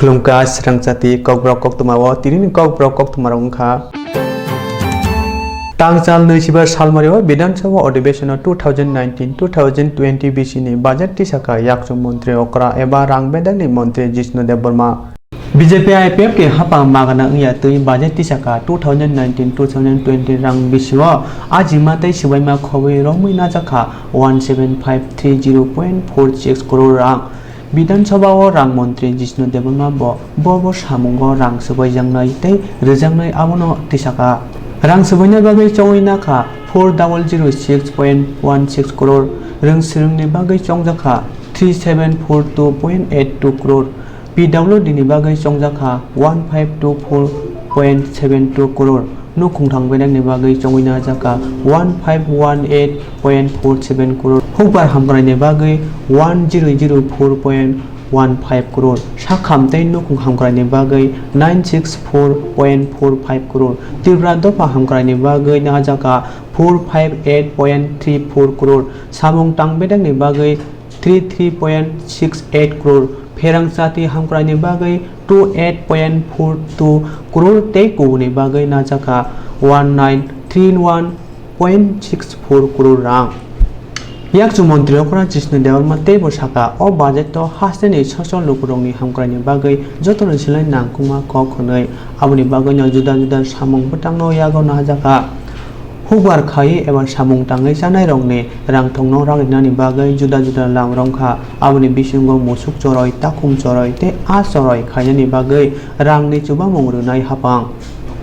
खुलुमगा Swrangchati Kokborok Koktwma o tirin Kokborok Koktwma rongkha Tangchal 25 salmario Bidhan Sabha ଅଧିবেশন 2019-2020 BC ni budget tisaka yakchung montri okra eba rangbedang ni montri Jishnu Deborma BJP IPF ke hapang magana ngya tui budget tisaka 2019-2020 rang biswa ajima tai sibaima khoboi rongmui na jakha 17530.46 crore rang Bidhan Sabha o rang montri Jishnu Deborma bo samungo rang sebai jangnai tei rejangnai abono tisaka Rang sebanyak bagai cong inaka 4006.16 crore Rang serang ni bagai cong jaka 3742.82 crore PWD ni bagai cong jaka 1524.72 crore Nukung thang bedang ni bagai cong ina jaka 1518.47 crore Hukbar hamkrai ni bagai 1004.15 crore Sakham tei nukung hamkrai ni bagai 964.45 crore Tibra dopa hamkrai ni bagai na jaka 458.34 crore Samung tang bedang ni bagai 33.68 crore Swrangchati hamkrai ni bagai 28.42 crore tei ku ni bagai na jaka 1931.64 crore rang Yakchung montri okra Jishnu Deborma tebo saka o budget to haseni social lukurongni hamkrani bagai jotono silai nangkuma ko khonai aboni bagai no juda samung butangno yago na jaka hukbar khai eba samung tangai janai rongni rang thongno raginani bagai juda lang rongkha aboni bisungo musuk choroi takum choroi te a choroi khainani bagai rangni chuba mongrunai hapang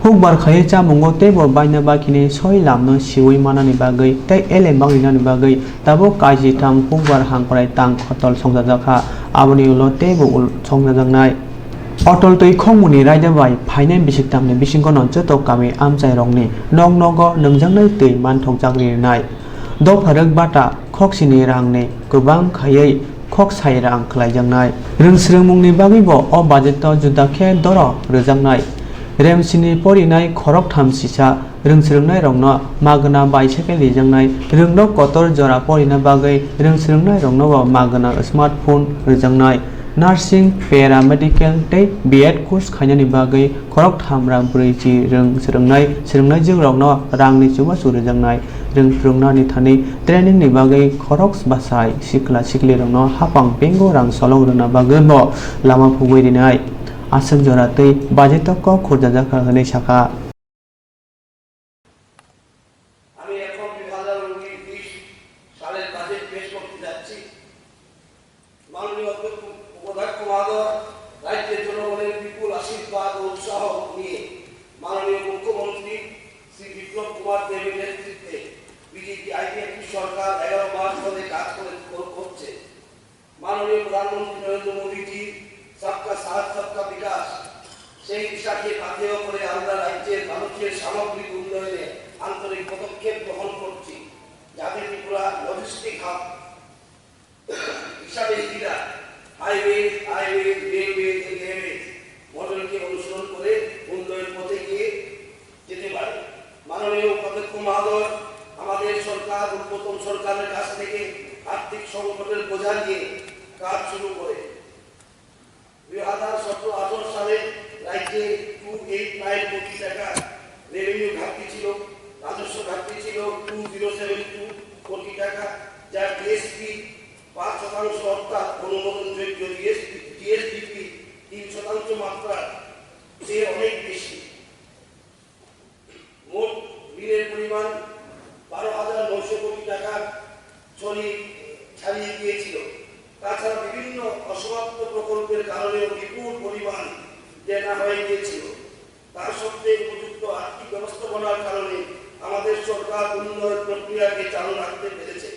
Hukbar khai chamungo tebo baina bakini soi lamno siwi manani bagai tei ele banginani bagai tabo kaji tham hukbar hangprai tang khotol songjajaka aboni ulo tebo ul songjajaknai Otol tui khongmuni raida bai phainai bisik tamni bisingko non joto kami amchai rongni nongnogo nongjangnai tui manthokjakrinai do pharak bata khoksini rangni gobang khaiei khoksai rang khlaijaknai rungsrungmungni bagai bo o budget to juda khe doro rejaknai Remsini porinai khorok tham sisa rungsrungnai rongno magna bicycle lijangnai rungno kotor jora porina bagai rungsrungnai rongno bo magna smartphone rijangnai nursing paramedical tei B.Ed course khainani bagai khorok tham rang briji rungsrungnai jingrokno rangni chuba surijangnai rungsrungnani thani training ni bagai khorok basai sikla sikli rongno hapang pengo rang solong rona bagai bo lama phugoi rinai Asam joratei budget ko khurjaja khane saka আমি এখন 2019 সালের budget পেশ করতে যাচ্ছি মাননীয় অধ্যক্ষ মহোদয় রাজ্যের জনগণের বিপুল আশীর্বাদ ও উৎসাহ নিয়ে মাননীয় মুখ্যমন্ত্রী শ্রী বিপ্লব কুমার দেবের নেতৃত্বে বিজেপি আইপিএফ সরকার 11 মাস ধরে কাজ করছে মাননীয় প্রধানমন্ত্রী নরেন্দ্র মোদীজি सबका साथ सबका विकास সেই দিশাকে পাথেয় করে আমরা রাজ্যের মানুষের সামগ্রিক উন্নয়নে আন্তরিক পদক্ষেপ গ্রহণ করছি যাতে ত্রিপুরা লজিস্টিক হাব হিসাবে এরা হাইওয়ে রেলওয়ে মডেলকে অনুসরণ করে উন্নয়ন পথে গিয়ে যেতে পারে মাননীয় অধ্যক্ষ মহোদয় আমাদের সরকার উদ্বোধন সরকারের কাছ থেকে আর্থিক সংকটের বোঝা নিয়ে কাজ শুরু করে 2017-18 সালে রাজ্যে 289 কোটি টাকা রেভিনিউ ঘাটতি ছিল রাজস্ব ঘাটতি ছিল 2072 কোটি টাকা যা জিএসপি 5% অর্থাৎ অনুমোদনযোগ্য জিএসডিপি 3% মাত্রা চেয়ে অনেক বেশি মোট ঋণের পরিমাণ 12,900 কোটি টাকা ছাড়িয়ে গিয়েছিল তাছাড়া বিভিন্ন অসমাপ্ত প্রকল্পের কারণে বিপুল পরিমাণ দেনা হয়ে গিয়েছিল তার সত্ত্বেও উপযুক্ত আর্থিক ব্যবস্থাপনার কারণে আমাদের সরকার উন্নয়ন প্রক্রিয়াকে চালু রাখতে পেরেছে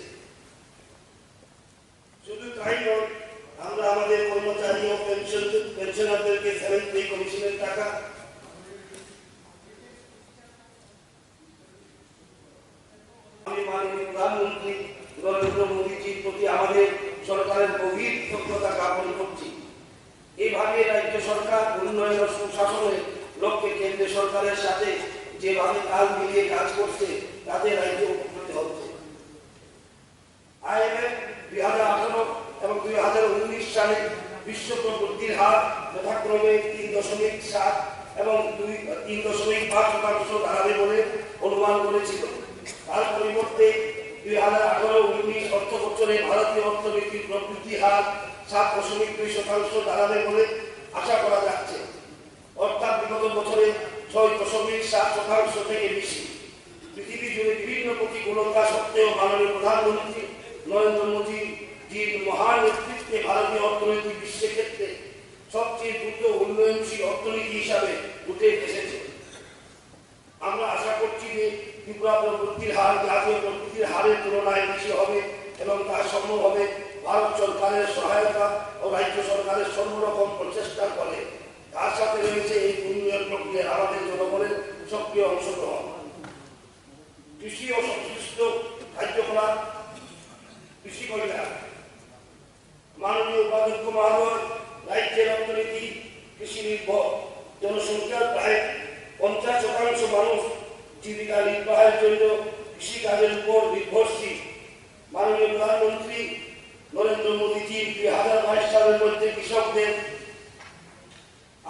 শুধু তাই নয় আমরা আমাদের কর্মচারী ও পেনশনারদেরকে 7th পে কমিশনের টাকা আমি মাননীয় প্রধানমন্ত্রী নরেন্দ্র মোদীজির প্রতি আমাদের সরকারের গভীর কৃতজ্ঞতা জ্ঞাপন করছি এইভাবে রাজ্য সরকার উন্নয়ন ও সুশাসনের লক্ষ্যে কেন্দ্র সরকারের সাথে যেভাবে তাল মিলিয়ে কাজ করছে তাতে রাজ্য উপকৃত হচ্ছে IMF 2018 এবং 2019 সালে বিশ্ব প্রবৃদ্ধির হার যথাক্রমে 3.7 এবং 3.5% দাঁড়াবে বলে অনুমান করেছিল। তার পরিবর্তে 2018-19 অর্থ বছরে ভারতীয় অর্থনীতির প্রবৃদ্ধি হার 7.2% দাঁড়াবে বলে আশা করা যাচ্ছে, অর্থাৎ বিগত বছরে 6.7% থেকে বেশি। পৃথিবী জুড়ে বিভিন্ন প্রতিকূলতা সত্ত্বেও মাননীয় প্রধানমন্ত্রী নরেন্দ্র মোদীজির মহান নেতৃত্বে ভারতীয় অর্থনীতি বিশ্বের ক্ষেত্রে সবচেয়ে দ্রুত উন্নয়নশীল অর্থনীতি হিসাবে উঠে এসেছে। আমরা আশা করছি যে ত্রিপুরা প্রবৃদ্ধির হার জাতীয় প্রবৃদ্ধির হারের তুলনায় বেশি হবে এবং তা সম্ভব হবে ভারত সরকারের সহায়তা ও রাজ্য সরকারের সর্বরকম প্রচেষ্টার ফলে। তার সাথে রয়েছে এই উন্নয়ন প্রক্রিয়ায় আমাদের জনগণের সক্রিয় অংশগ্রহণ। কৃষি ও সংশ্লিষ্ট কার্যকলাপ, কৃষি কল্যাণ। মাননীয় উপাধ্যক্ষ মহোদয়, রাজ্যের অর্থনীতি কৃষি নির্ভর। জনসংখ্যার প্রায় 50% মানুষ জীবিকা নির্বাহের জন্য কৃষিকাজের উপর নির্ভরশীল। মাননীয় প্রধানমন্ত্রী নরেন্দ্র মোদীজি 2022 সালের মধ্যে কৃষকদের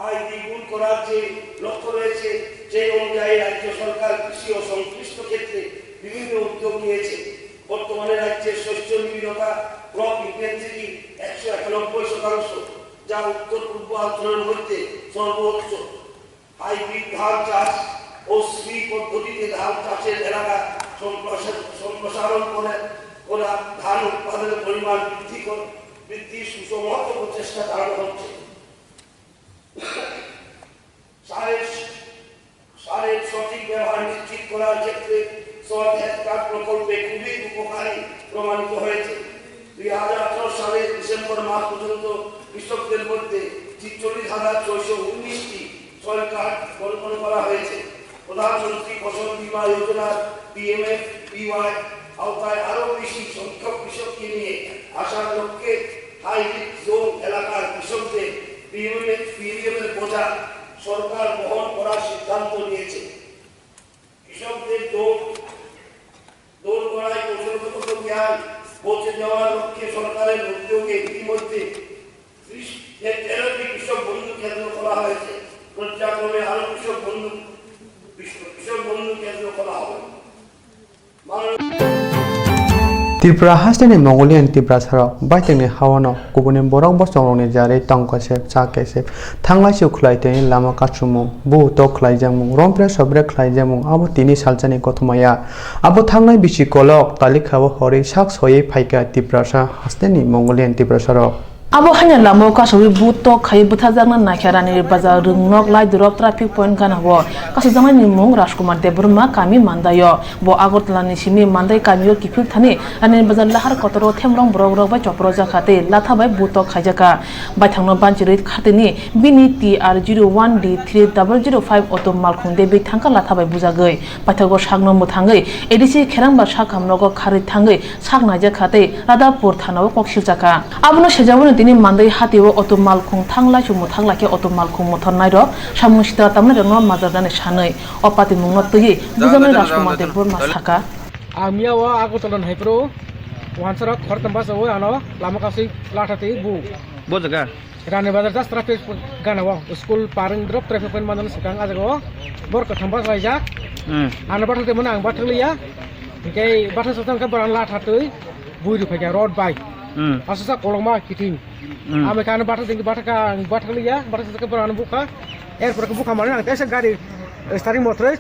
আয় দ্বিগুণ করার যে লক্ষ্য রয়েছে, সেই অনুযায়ী রাজ্য সরকার কৃষি ও সংশ্লিষ্ট ক্ষেত্রে বিভিন্ন উদ্যোগ নিয়েছে। বর্তমানে রাজ্যের শস্য নিবিড়তা ক্রপ ইন্টেন্সিটি 191%, যা উত্তর পূর্বাঞ্চলের মধ্যে সর্বোচ্চ। হাইব্রিড ধান চাষ ও শ্রী পদ্ধতিতে ধান চাষের এলাকা সম্প্রসারণ করা ধান উৎপাদনের পরিমাণ বৃদ্ধির সুসমর্থ প্রচেষ্টা চালানো হচ্ছে। সারের সঠিক ব্যবহার নিশ্চিত করার ক্ষেত্রে সল্ট হেলথ কার্ড প্রকল্পে খুবই উপকারী প্রমাণিত হয়েছে। 2018 সালের ডিসেম্বর মাস পর্যন্ত কৃষকদের মধ্যে 46,619টি সল্ট কার্ড বণ্টন করা হয়েছে। প্রধানমন্ত্রী ফসল বীমা যোজনার PMFBY আওতায় আরো বেশি সংখ্যক কৃষককে নিয়ে আসার লক্ষ্যে হাই রিস্ক জোন এলাকার কৃষকদের প্রিমিয়ামের বোঝা সরকার বহন করার সিদ্ধান্ত নিয়েছে। কৃষকদের দৌড় করায় কৌশলগত জ্ঞান পৌঁছে দেওয়ার লক্ষ্যে সরকারের উদ্যোগে ইতিমধ্যে 13টি কৃষক বন্ধু কেন্দ্র করা হয়েছে। পর্যায়ক্রমে আরো কৃষক বন্ধু কেন্দ্র করা হবে। Tripura hasne Mongolian Tripura saro baitengni hawano kubune borok bosongrokni jare tangkasep chakesep thanglai khlaiteni lama kachumung bu to khlaijamung rompre sobre khlaijamung abo tini salchani kothmaya abo thanglai bisi kolok talikhawo hori sak soye phaika Tripura sa hasne Mongolian Tripura saro abo hanya lamo kasawi buto khai buthajangna nakherani bazar rungnok lai durok traffic point kana bo kasijamai ni mung Rajkumar Debrma kami mandayo bo Agartala ni simi mandai kamiyo kifil thani ani bazar lahar kotoro themrong borok bai choproja khate lathabai buto khaijaka bai thangno banchirit khateni bini TR01D3005 auto malkhung debi thangka lathabai bujagai pathago sagno muthangai edisi kherangba sakhamnogo khari thangai saknaje khate Radapur thanao kokshilchaka abono sejabone তিনি মান্দাই হাতিও অত মালখুং থাংলাই সুমু থাংলাকে অত মালখুং মথরনাই র সামুসিতা তামনে রং মাজারদানে সাनै অপাতি মুংন তৈ বুজামে রাজকুমার দেববর্মা সাকা আমিয়াও আগতলন হাইপ্রো ওয়ানসরা খরতম্বা সও আনো লামাকাসি লাঠাতে বু জায়গা রানে বাজার জাস্ট ট্রাফিক গানাও স্কুল পারিং ড্রপ ট্রাফিক পয়েন্ট মানন সিকাং আজাগো বরক থাম্বা যাইজা আনো বাঠাতে মনে আং বাঠালিয়া কে বাঠা সতং কা বরান লাঠাতে বুইরি ফাইকা রড বাই Asusa kolongma kiting. Ame kan batas tinggi batas liya batas ke peran buka. Per ke buka mana? Tesa gari starting motor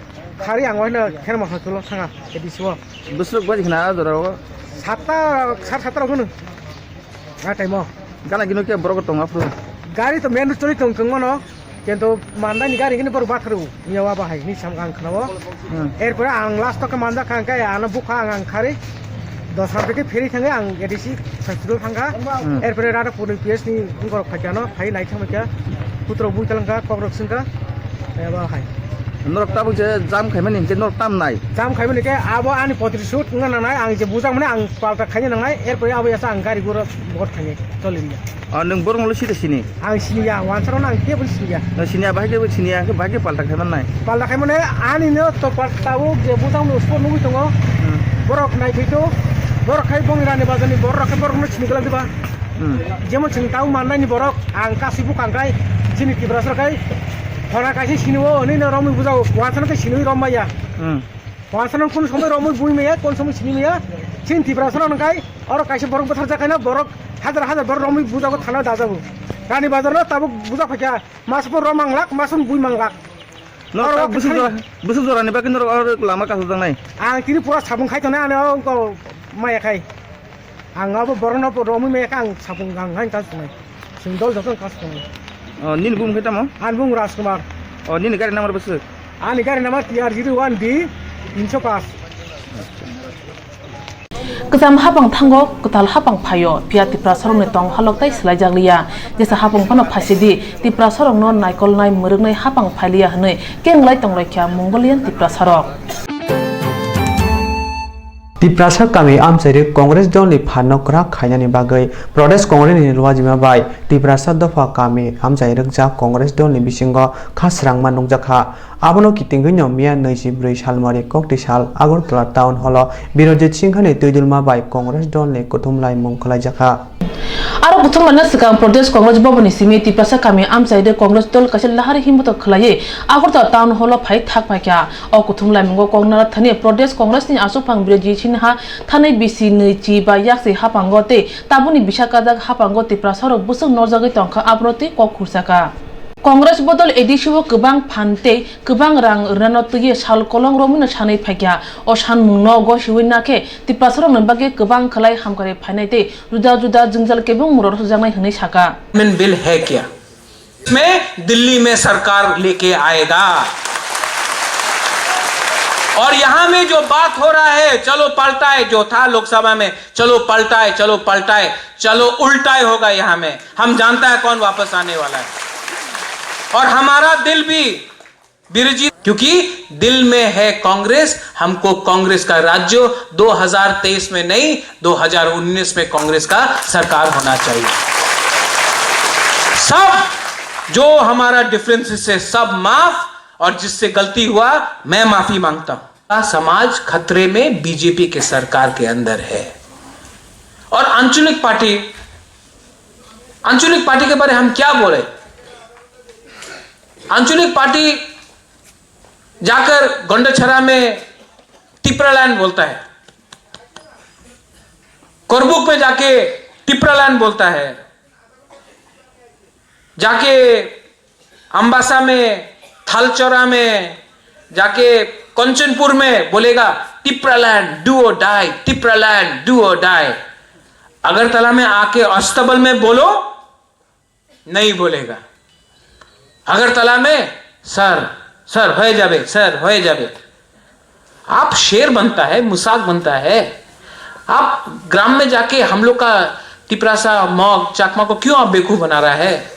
hari ang wana kena mah tulo sanga ediswa. Busuk baju kena ada rawa. Sata gunu. Ngatai mo. Kana gino ke borok tong afro. Gari to menu curi tong mana? Kento manda ni gari gini baru batru. Nyawa bahai ni samgang kenawa. Per ang last to ke manda kan kaya ana buka ang kari. 10 থেকে ফেরি থাঙ্গে আং ADC সাইতুল থাঙ্গা এরপরে রাটা Puri PS নি গরক ফাইকানো phi নাই থামকা পুত্র বুইতালঙ্গা ককরক সিংকা এবা high নরক তাবু যে জাম খাইমানি যে নরক তাম নাই জাম খাইমানি কে আবো আনি 35 শুট না নাই আং যে বুজাং মানে আং পালটা খাইনি নাই এরপরে আবো এসা আং গাড়ি গুলো বট খাইনি চলিনিয়া নং বরংলো সিতে সিনি আং সিনিয়া ওয়ানসারো না কে বল সিনিয়া সিনিয়া বাহাগে সিনিয়া কে বাহাগে পালটা খাইমান নাই পালটা খাইমানে আনি নো তো পালটাও যে বুজাং নো স্পট নুই দङ বরক নাই ফেটো বড় খাই বংরানি বাজানি বড় রাখে বড় নো চিনি গলা দিবা যেমন চিন্তাও মাননাই নি বরক আং কাসিবু কাंगाय চিনি তিব্রাসর কাই হরা কাইছে সিনিও অনি না রমি বুঝাও ওয়াছান কে সিনি রমাইয়া ওয়াছান কোন সময় রমি বুই মেয়া কোন সময় সিনি মেয়া চিনি তিব্রাসর নকাই আর কাইছে বরক বছর জাকাইনা বরক হাজার হাজার বড় রমি বুঝাও থানা দাজাবো রানী বাজার না তাবো বুঝা ফাইকা মাস পর রমাং লাখ মাসুন বুই মাংলাখ नरक बुसु जरानि बा किन लामा कासु जानाय आं तिनि पुरा साबुं खायथने आने माया खाय आंगाबो बरन रमी मेया आं साबुं गांहाय कासुनाय सिंदल जतन कासुनाय निन बुम खैताम आं बुं राजकुमार निन गारि नाम्बार बस आंनि गारि नामा TR01D 305 Kesam hapang tanggo ketal hapang payo pia tipra sorong ne tong halok tai selai jaglia jesa hapang pano phasidi tipra sorong no naikol nai murug nai hapang phalia hnoi keng lai tong lai kya mongolian tipra sorok Tiprasa kami amsari Kongres doni phanokra khainani bagai Pradesh Kongres ni ruwajima bai Tiprasa dofa kami amsai rekja Kongres doni bisingo khasrangma nungjakha abono kitinggnyo mia 24 salmari kokti sal Agartala town hall biroji chingkhani tuidulma bai Kongres doni kuthumlai mongkhlai jakha Aro butung mana sekang Pradesh Kongres Boboni simi tipasa kami amsai de Kongres dol kasel lahari himbuto khlaye Agartala town hall phai thak phakya o kuthumlai mongo kongnara thani Pradesh Kongres ni asopang biroji chinha thani bisi neichi ba yakse hapangote tabuni bisakajak hapango tipra sorok busuk norjagai tongkha abroti kok khursaka Kongres bodol edisibo gobang phante gobang rang rano tuye sal kolong romino sanai phakya o sanmung no go siwinake tipra sorok ni bage gobang khlai hamkare phainaite juda juda jingjal kebung muror sujangnai hnai saka min bill hai क्या इसमें दिल्ली में सरकार लेके आएगा और यहाँ में जो बात हो रहा है चलो पलटाए जो था लोकसभा में चलो पलटाए चलो उल्टाए होगा यहाँ में हम जानता है कौन वापस आने वाला है और हमारा दिल भी बिरजी क्योंकि दिल में है कांग्रेस हमको कांग्रेस का राज्य 2023 में नहीं 2019 में कांग्रेस का सरकार होना चाहिए सब जो हमारा डिफरेंसेस है सब माफ और जिससे गलती हुआ मैं माफी मांगता हूं समाज खतरे में बीजेपी के सरकार के अंदर है और आंचलिक पार्टी के बारे हम क्या बोले आंचलिक पार्टी जाकर गोंडछरा में टिप्रालैंड बोलता है कोरबुक में जाके टिप्रालैंड बोलता है जाके अंबासा में थालचौरा में जाके कंचनपुर में बोलेगा टिप्रालैंड डू और डाई टिप्रालैंड डू और डाई अगरतला में आके अस्तबल में बोलो नहीं बोलेगा अगरतला में सर होए जाबे आप शेर बनता है मुसाक बनता है आप ग्राम में जाके हम लोग का तिपरासा मॉग चाकमा को क्यों आप बेवकूफ बना रहा है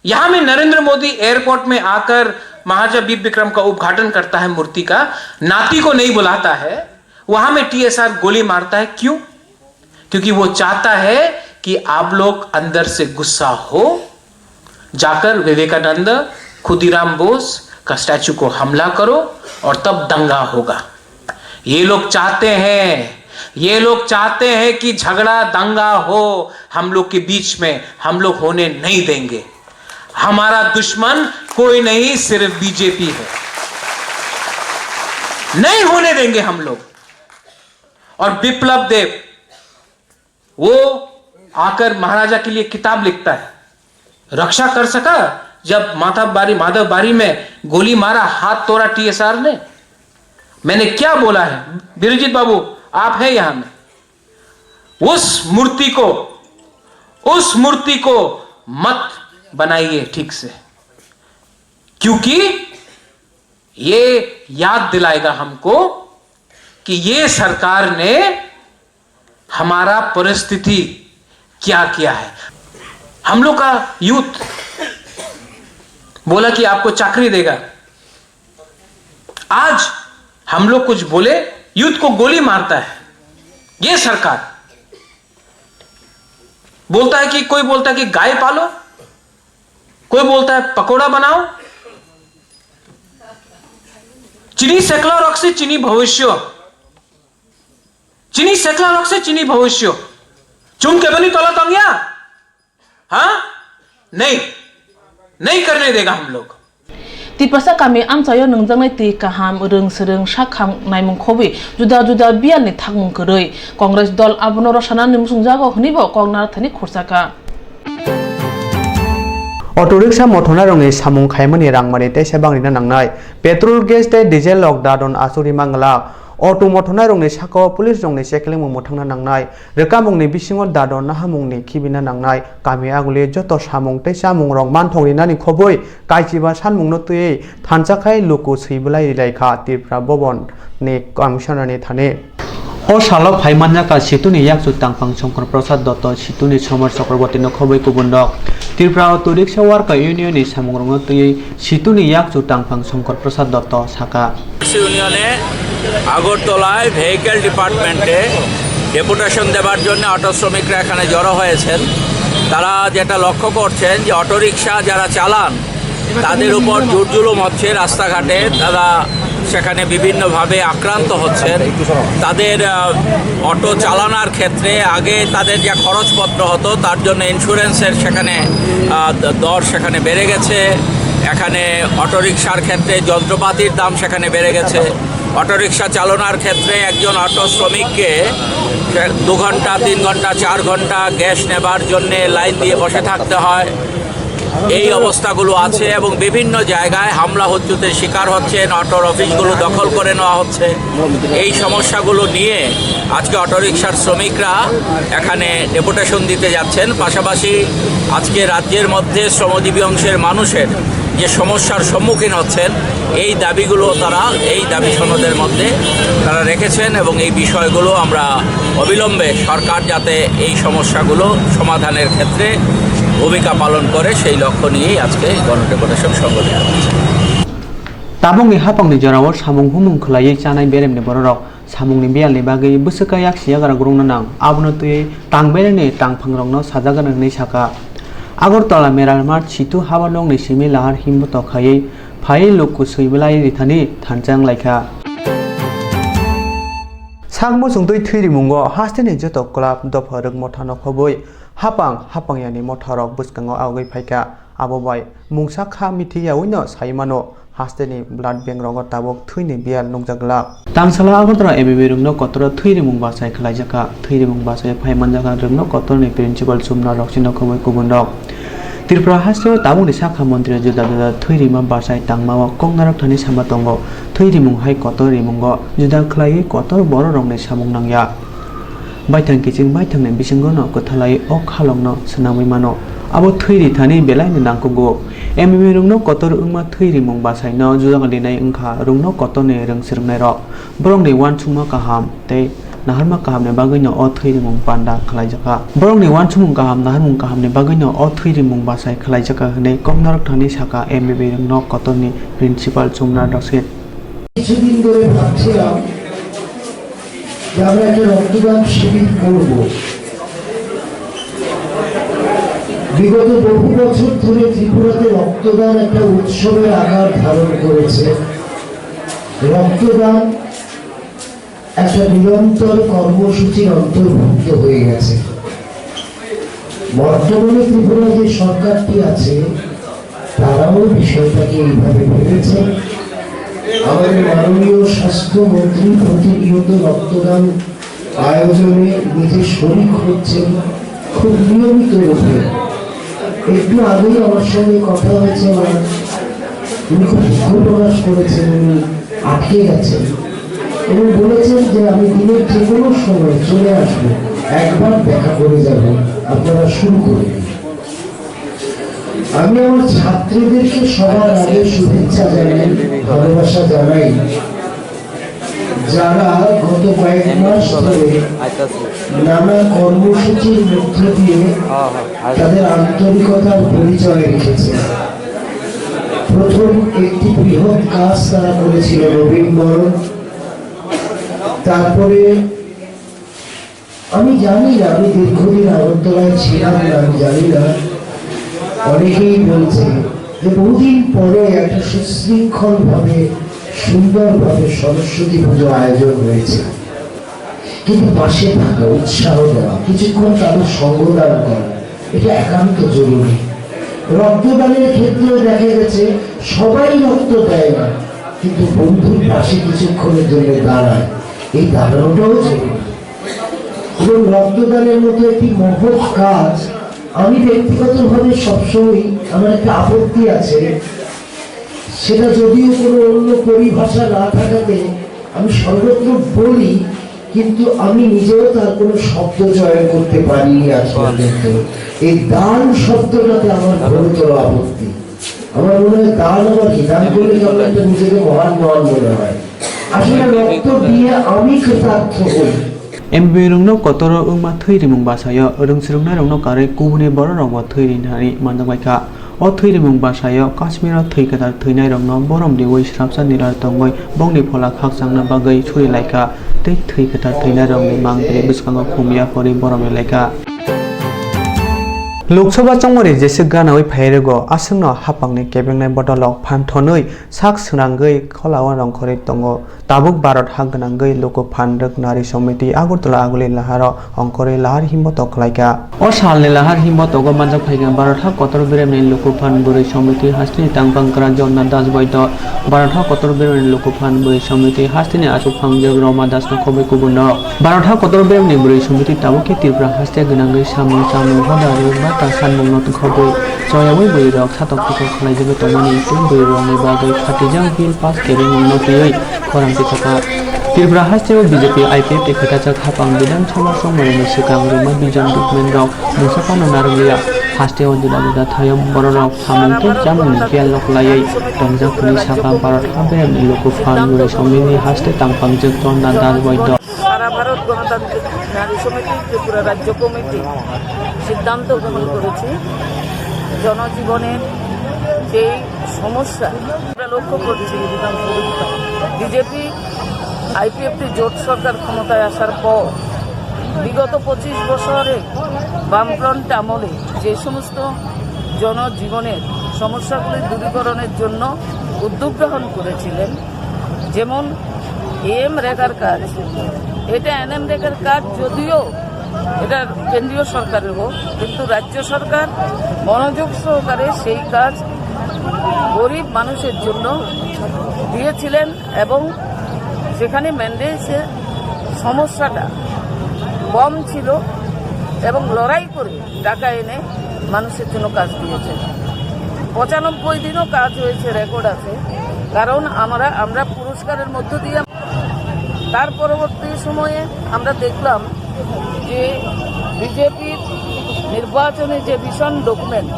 यहां में नरेंद्र मोदी एयरपोर्ट में आकर महाराजा वीर विक्रम का उद्घाटन करता है मूर्ति का नाती को नहीं बुलाता है वहां में TSR गोली मारता है क्यों क्योंकि वो चाहता है कि आप लोग अंदर से गुस्सा हो जाकर विवेकानंद खुदीराम बोस का स्टैचू को हमला करो और तब दंगा होगा ये लोग चाहते हैं कि झगड़ा दंगा हो हम लोग के बीच में हम लोग होने नहीं देंगे हमारा दुश्मन कोई नहीं सिर्फ बीजेपी है नहीं होने देंगे हम लोग और विप्लव देव वो आकर महाराजा के लिए किताब लिखता है रक्षा कर सका जब माधव बारी में गोली मारा हाथ तोड़ा TSR ने मैंने क्या बोला है बिरजीत बाबू आप है यहां में उस मूर्ति को मत बनाइए ठीक से क्योंकि ये याद दिलाएगा हमको कि ये सरकार ने हमारा परिस्थिति क्या किया है हम लोग का यूथ बोला कि आपको चाकरी देगा आज हम लोग कुछ बोले यूथ को गोली मारता है ये सरकार बोलता है कि कोई बोलता है कि गाय पालो कोई बोलता है पकोड़ा बनाओ चिनी सेकला रॉक से चिनी भविष्य चुन के बनी तला तंगिया हाँ नहीं करने देगा हम लोग। Tipasa kami amcayo nungjangnai ti kaham rung serung sakham naimung khobi juda juda bial ni thakmung koroi Congress dol abono rosana nimsungjago hnibo kongnar thani khursaka Auto rickshaw mothona rongni samung khaimani rangmani te sebangni nangnai petrol gas te diesel lok dadon asuri mangla auto mothona rongni sako police rongni checkling mothangna nangnai rekamungni bisingo dadon nahamungni khibina nangnai kami aguli joto samung te samung rong manthongni nani khoboi kaichiba sanmungno tui thanchakai luku siblai laikha tirpra bobon ni commissioner ni thane O salok phaimanjaka situni yakchu tangpang Shankar Prasad Dotto situni Somar Chakraborty no khoboi kubundok Tripura Auto Rickshaw Worker Union ni samungrong tui situni yakchu tangpang Shankar Prasad Dotto saka ইউনিয়নে আগরতলায় vehicle ডিপার্টমেন্টে deputation দেওয়ার জন্য auto শ্রমিকরা এখানে জড়ো হয়েছেন তারা যেটা লক্ষ্য করছেন যে অটোরিকশা যারা চালান তাদের উপর জুলুম হচ্ছে রাস্তাঘাটে তারা সেখানে বিভিন্নভাবে আক্রান্ত হচ্ছেন তাদের অটো চালানোর ক্ষেত্রে আগে তাদের যে খরচপত্র হতো তার জন্য ইন্স্যুরেন্সের সেখানে দর সেখানে বেড়ে গেছে এখানে অটোরিকশার ক্ষেত্রে যন্ত্রপাতির দাম সেখানে বেড়ে গেছে অটোরিকশা চালানোর ক্ষেত্রে একজন অটো শ্রমিককে 2 ঘন্টা 3 ঘন্টা 4 ঘন্টা গ্যাস নেবার জন্য লাইন দিয়ে বসে থাকতে হয় এই অবস্থাগুলো আছে এবং বিভিন্ন জায়গায় হামলা হুজ্জুতের শিকার হচ্ছেন অটোর অফিসগুলো দখল করে নেওয়া হচ্ছে এই সমস্যাগুলো নিয়ে আজকে অটোরিকশার শ্রমিকরা এখানে ডেপুটেশন দিতে যাচ্ছেন পাশাপাশি আজকে রাজ্যের মধ্যে শ্রমজীবী অংশের মানুষের যে সমস্যার সম্মুখীন হচ্ছেন এই দাবিগুলো তারা এই দাবি সনদের মধ্যে তারা রেখেছেন এবং এই বিষয়গুলো আমরা অবিলম্বে সরকার যাতে এই সমস্যাগুলো সমাধানের ক্ষেত্রে ভূমিকা পালন করে সেই লক্ষ্য নিয়েই আজকে গণডেপুটেশন সংগঠিত হচ্ছে Tabungni hapangni jorao samung humung khlai chanai beremni borok samungni bialni bagui busaka yaksia gara grungna nang abono tui tangbereni tangphangrokno sajaganani saka Agartala Meralmar Situ Habalongni simi lahar himboto khai phai lokku suiblai rithani thanjang laikha Sangmo sungtui thiri mungo hasteni joto club dopharuk mothano khoboi hapangyani motharok buskango awgoi phaika abobai mungsa kha mithiya uino saimano hasteni blood bank rogo tabok thuini bial nungjagla tangsala Agartala MBB rungno kotoro thuiri mung basai khlaijaka thuiri mung basai phaimanjaka rungno kotorni principal sumna roksino khoboi kubundok Tripura hasteo tabungni sakha mantri juda juda thuiri ma basai tangmao kongnarok thani samatongo thuiri mung hai kotori mungo juda khlai kotor boro rongni samung nangya Baitang kiching baitang ne bisingo no kothalai ok khalongno sanamui mano abo thuiri thani belai ni nangkugo MBB rungno kotor ungma thuiri mung basai no judagali nai ungkha rungno kotone rungsirnai ro borongni wansungma kaham tei naharma kaham ne bagui no o thuiri mung panda khlaijaka borongni wansumung kaham naharmung kaham ne bagui no o thuiri mung basai khlaijaka hne komnarok thani saka MBB rungno kotorni principal chumna dosit কিছুদিন ধরে ভাবছিলাম যে আমরা একটা রক্তদান শিবির করব বিগত বহু বছর ধরে ত্রিপুরাতে রক্তদান একটা উৎসবের আকার ধারণ করেছে রক্তদান একটা নিরন্তর কর্মসূচির অন্তর্ভুক্ত হয়ে গেছে বর্তমানে ত্রিপুরা যে সরকারটি আছে তারাও বিষয়টাকে এইভাবে ভেবেছে আমাদের মাননীয় স্বাস্থ্যমন্ত্রী প্রতিনিয়ত রক্তদান আয়োজনে নিজে শরিক হচ্ছেন খুব নিয়মিত রূপে একটু আগেই আমার সঙ্গে কথা হয়েছে উনি খুব দুঃখ প্রকাশ করেছেন উনি আটকে গেছেন এবং বলেছেন যে আমি দিনের যে কোনো সময় চলে আসবো একবার দেখা করে যাব আপনারা শুরু করে আমি আমার ছাত্রীদেরকে সবার আগে শুভেচ্ছা জানাই ভালোবাসা জানাই যারা গত কয়েক মাস ধরে নানা কর্মসূচির মধ্য দিয়ে তাদের আন্তরিকতার পরিচয় রেখেছে প্রথম একটি বৃহৎ কাজ তারা করেছিল নবীনবরণ তারপরে আমি জানি না আমি দীর্ঘদিন আগরতলায় ছিলাম না আমি জানি না অনেকেই বলছে যে বহুদিন পরে একটা সুশৃঙ্খল ভাবে সুন্দরভাবে সরস্বতী পুজো আয়োজন হয়েছে কিন্তু পাশে থাকা উৎসাহ দেওয়া কিছুক্ষণ তাদের সঙ্গদান করা এটা একান্ত জরুরি। রক্তদানের ক্ষেত্রেও দেখা গেছে সবাই রক্ত দেয় না, কিন্তু বন্ধুর পাশে কিছুক্ষণের জন্য দাঁড়ায়, এই দাঁড়ানোটাও জরুরি। এবং রক্তদানের মতো একটি মহৎ কাজ আমি ব্যক্তিগতভাবে সবসময় আমার একটা আপত্তি আছে, সেটা যদিও কোনো অন্য পরিভাষা না থাকাতে আমি সর্বত্র বলি, কিন্তু আমি নিজেও তার কোনো শব্দ চয়ন করতে পারিনি আজ পর্যন্ত। এই দান শব্দটাতে আমার গুরুতর আপত্তি। আমার মনে হয় দান আমার হিদান করলে যখন একটা নিজেকে মহান মহান মনে হয়। আসলে রক্ত দিয়ে আমি কৃতার্থ হই। MBB rungno kotoro ungma thiri mung basayo rungsirungna rungno kare kubuni boro rongwa thiri nari manjangbaika o thiri mung basayo Kashmiro thikadar thinai rongno borom diwoi shrapsa nirar tongoi bongni phola khaksangna bagai churi laika tei thikadar thinai rongni mangpili biskango khumia pori borom laika Loksawa chongmori jese ganawai phairego asungno hapangni kebengnai botolok phanthonoi sak swnangoi kholawa rongkhori tongo tabuk Bharat hagnangoi loko phandok nari somiti Agartala aguli laharo ongkori lahar himbotok khlaika o salni lahar himbotogo manjak phaiga Bharat ha kotor biremni loko phandburi somiti hastini tangpangkra jonna das boito Bharat ha kotor biremni loko phandburi somiti hastini asuk phangjak Roma dasna khobai kubunno Bharat ha kotor biremni buri somiti tabuki Tripura haste gnangoi samu hodari tasan mungno khoboi joyawai boirok satok tikok khlaijabe tomani tun boirokni bagai khatijang hil pas kebe mungno tei khorang tikaka Tripura haste BJP IPF tikhatachak hapang bidan choma somoroni sikang rima bijan document rok musapano narliya haste odila dida thayam bororok hamungke jamuni kialok layai tongjak puni saka Bharat haber loko fan gure somini haste tangpangjak tonna dal boito সারা ভারত গণতান্ত্রিক নারী সমিতি ত্রিপুরা রাজ্য committee সিদ্ধান্ত গ্রহণ করেছি জনজীবনের যেই সমস্যা আমরা লক্ষ্য করছি বিজেপি আইপিএফটি জোট সরকার ক্ষমতায় আসার পর বিগত 25 বছরে বামফ্রন্ট আমলে যে সমস্ত জনজীবনের সমস্যাগুলি দূরীকরণের জন্য উদ্যোগ গ্রহণ করেছিলেন, যেমন এম রেগার কাজ, এটা এনএম রেগার কাজ যদিও এটা কেন্দ্রীয় সরকারের হোক, কিন্তু রাজ্য সরকার মনোযোগ সহকারে সেই কাজ গরিব মানুষের জন্য দিয়েছিলেন এবং সেখানে ম্যান্ডেটসের সমস্যাটা কম ছিল এবং লড়াই করে টাকা এনে মানুষের জন্য কাজ দিয়েছে। 95 দিনও কাজ হয়েছে, রেকর্ড আছে, কারণ আমরা পুরস্কারের মধ্য দিয়ে। তার পরবর্তী সময়ে আমরা দেখলাম যে বিজেপির নির্বাচনে যে মিশন ডকুমেন্ট,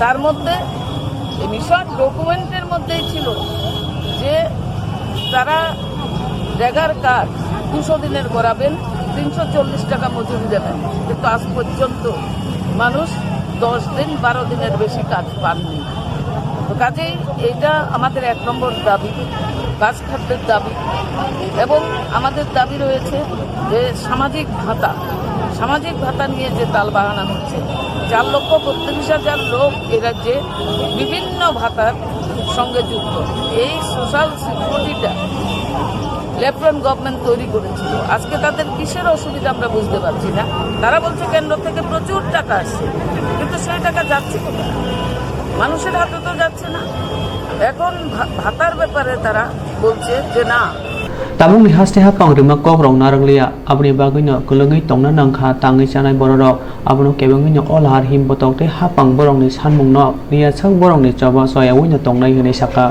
তার মধ্যে মিশন ডকুমেন্টের মধ্যেই ছিল যে তারা রেগার কাজ 200 দিনের করাবেন, 340 টাকা মজুরি দেবেন, কিন্তু আজ পর্যন্ত মানুষ 10 দিন 12 দিনের বেশি কাজ পাননি। তো কাজেই এইটা আমাদের 1 নম্বর দাবি, কাজ খাদ্যের দাবি। এবং আমাদের দাবি রয়েছে যে সামাজিক ভাতা নিয়ে যে তালবাহানা হচ্ছে, 4,32,000 লোক এ রাজ্যে বিভিন্ন ভাতার সঙ্গে যুক্ত। এই সোশ্যাল সিকিউরিটিটা লেফটেন্যান্ট গভর্নমেন্ট তৈরি করেছিল। আজকে তাদের কিসের অসুবিধা আমরা বুঝতে পারছি না। তারা বলছে কেন্দ্র থেকে প্রচুর টাকা আসছে, কিন্তু সেই টাকা যাচ্ছে কোথায়? মানুষের হাতে তো যাচ্ছে না। এখন ভাতার ব্যাপারে তারা বলছে যে না। Tabung ni haste hapang rima kokrong naranglia abni bagino kulungi tongna nangkha tangi chanai bororok abono kebangi olhar him botok te hapang borong ni sanmung no ria chang borong ni chaba soya wina tongnai hini saka